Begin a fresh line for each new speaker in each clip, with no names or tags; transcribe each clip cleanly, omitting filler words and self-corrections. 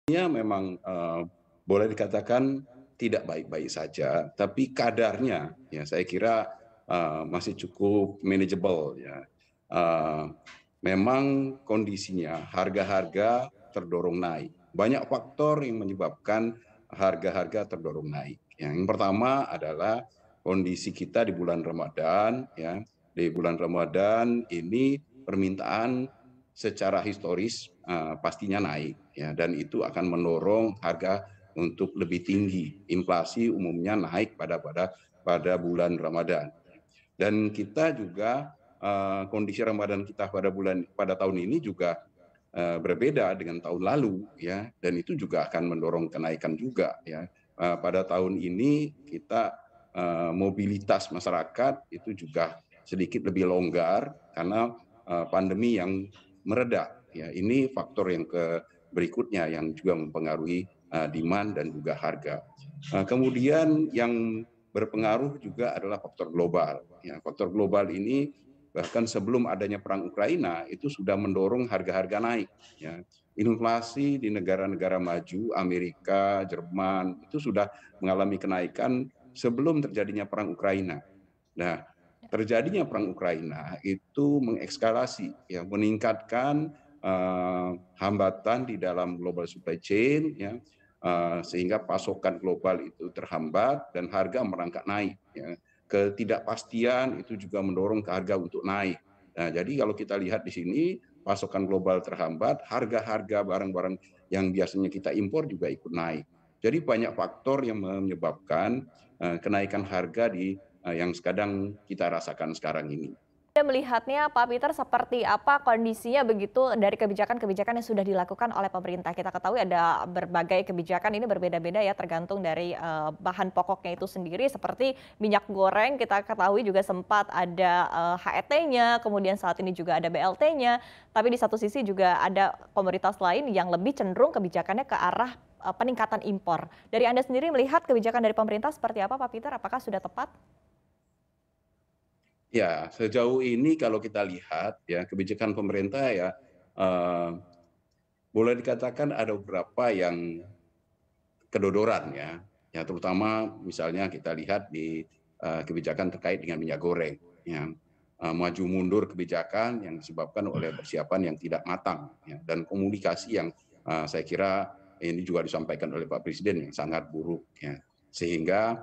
Ya memang, boleh dikatakan tidak baik-baik saja, tapi kadarnya ya saya kira, masih cukup manageable ya. Eee, Memang kondisinya harga-harga terdorong naik. Banyak faktor yang menyebabkan harga-harga terdorong naik. Yang pertama adalah kondisi kita di bulan Ramadan ya. Di bulan Ramadan ini permintaan secara historis, pastinya naik ya, dan itu akan mendorong harga untuk lebih tinggi. Inflasi umumnya naik pada bulan Ramadan. Dan kita juga, kondisi Ramadan kita pada tahun ini juga, berbeda dengan tahun lalu ya, dan itu juga akan mendorong kenaikan juga ya. Pada tahun ini kita, mobilitas masyarakat itu juga sedikit lebih longgar karena, pandemi yang mereda ya. Ini faktor yang berikutnya yang juga mempengaruhi, demand dan juga harga. Kemudian yang berpengaruh juga adalah faktor global ya. Faktor global ini bahkan sebelum adanya perang Ukraina itu sudah mendorong harga-harga naik ya. Inflasi di negara-negara maju, Amerika, Jerman itu sudah mengalami kenaikan sebelum terjadinya perang Ukraina. Nah, terjadinya perang Ukraina itu mengekskalasi ya, meningkatkan, hambatan di dalam global supply chain ya, sehingga pasokan global itu terhambat dan harga merangkak naik ya. Ketidakpastian itu juga mendorong ke harga untuk naik. Nah, jadi kalau kita lihat di sini pasokan global terhambat, harga-harga barang-barang yang biasanya kita impor juga ikut naik. Jadi banyak faktor yang menyebabkan, kenaikan harga yang sedang kita rasakan sekarang ini.
Anda melihatnya, Pak Peter, seperti apa kondisinya begitu dari kebijakan-kebijakan yang sudah dilakukan oleh pemerintah? Kita ketahui ada berbagai kebijakan ini berbeda-beda ya tergantung dari bahan pokoknya itu sendiri seperti minyak goreng kita ketahui juga sempat ada HET-nya, kemudian saat ini juga ada BLT-nya, tapi di satu sisi juga ada komoditas lain yang lebih cenderung kebijakannya ke arah peningkatan impor. Dari Anda sendiri melihat kebijakan dari pemerintah seperti apa, Pak Peter? Apakah sudah tepat?
Ya, sejauh ini kalau kita lihat ya kebijakan pemerintah ya, eh, boleh dikatakan ada beberapa yang kedodoran ya, ya terutama misalnya kita lihat di kebijakan terkait dengan minyak goreng, ya. Maju mundur kebijakan yang disebabkan oleh persiapan yang tidak matang, ya, dan komunikasi yang saya kira ini juga disampaikan oleh Pak Presiden yang sangat buruk, ya, sehingga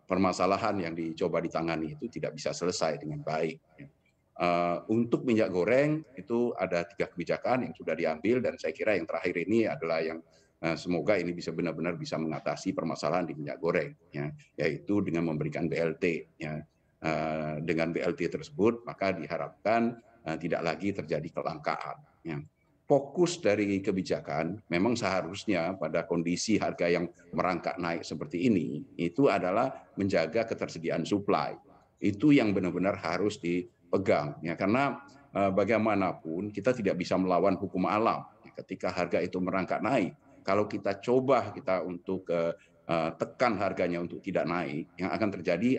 permasalahan yang dicoba ditangani itu tidak bisa selesai dengan baik. Ya. Untuk minyak goreng itu ada 3 kebijakan yang sudah diambil dan saya kira yang terakhir ini adalah yang semoga ini bisa benar-benar bisa mengatasi permasalahan di minyak goreng, ya, yaitu dengan memberikan BLT. Ya. Dengan BLT tersebut maka diharapkan tidak lagi terjadi kelangkaan. Ya. Fokus dari kebijakan memang seharusnya pada kondisi harga yang merangkak naik seperti ini itu adalah menjaga ketersediaan supply. Itu yang benar-benar harus dipegang ya, karena bagaimanapun kita tidak bisa melawan hukum alam ya, ketika harga itu merangkak naik. Kalau kita untuk tekan harganya untuk tidak naik, yang akan terjadi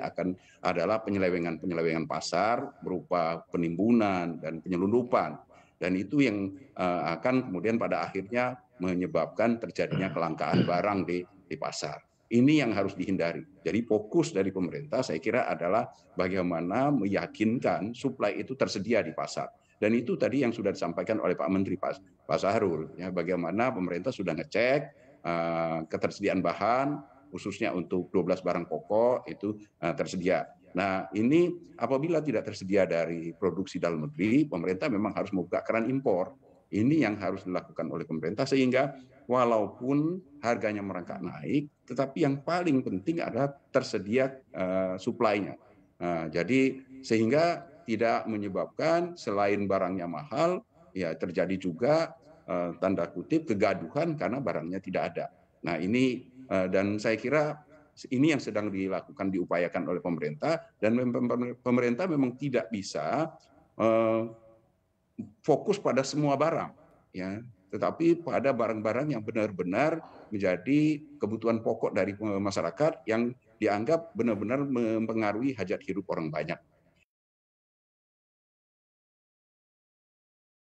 adalah penyelewengan pasar berupa penimbunan dan penyelundupan, dan itu yang akan kemudian pada akhirnya menyebabkan terjadinya kelangkaan barang di pasar. Ini yang harus dihindari. Jadi fokus dari pemerintah saya kira adalah bagaimana meyakinkan suplai itu tersedia di pasar. Dan itu tadi yang sudah disampaikan oleh Pak Menteri Pak Sahrul, ya, bagaimana pemerintah sudah ngecek ketersediaan bahan khususnya untuk 12 barang pokok itu tersedia. Nah, ini apabila tidak tersedia dari produksi dalam negeri, pemerintah memang harus membuka keran impor. Ini yang harus dilakukan oleh pemerintah sehingga walaupun harganya merangkak naik, tetapi yang paling penting adalah tersedia suplainya. Jadi sehingga tidak menyebabkan selain barangnya mahal, ya terjadi juga tanda kutip kegaduhan karena barangnya tidak ada. Nah ini dan saya kira ini yang sedang dilakukan diupayakan oleh pemerintah, dan pemerintah memang tidak bisa eh, fokus pada semua barang, ya, tetapi pada barang-barang yang benar-benar menjadi kebutuhan pokok dari masyarakat yang dianggap benar-benar mempengaruhi hajat hidup orang banyak.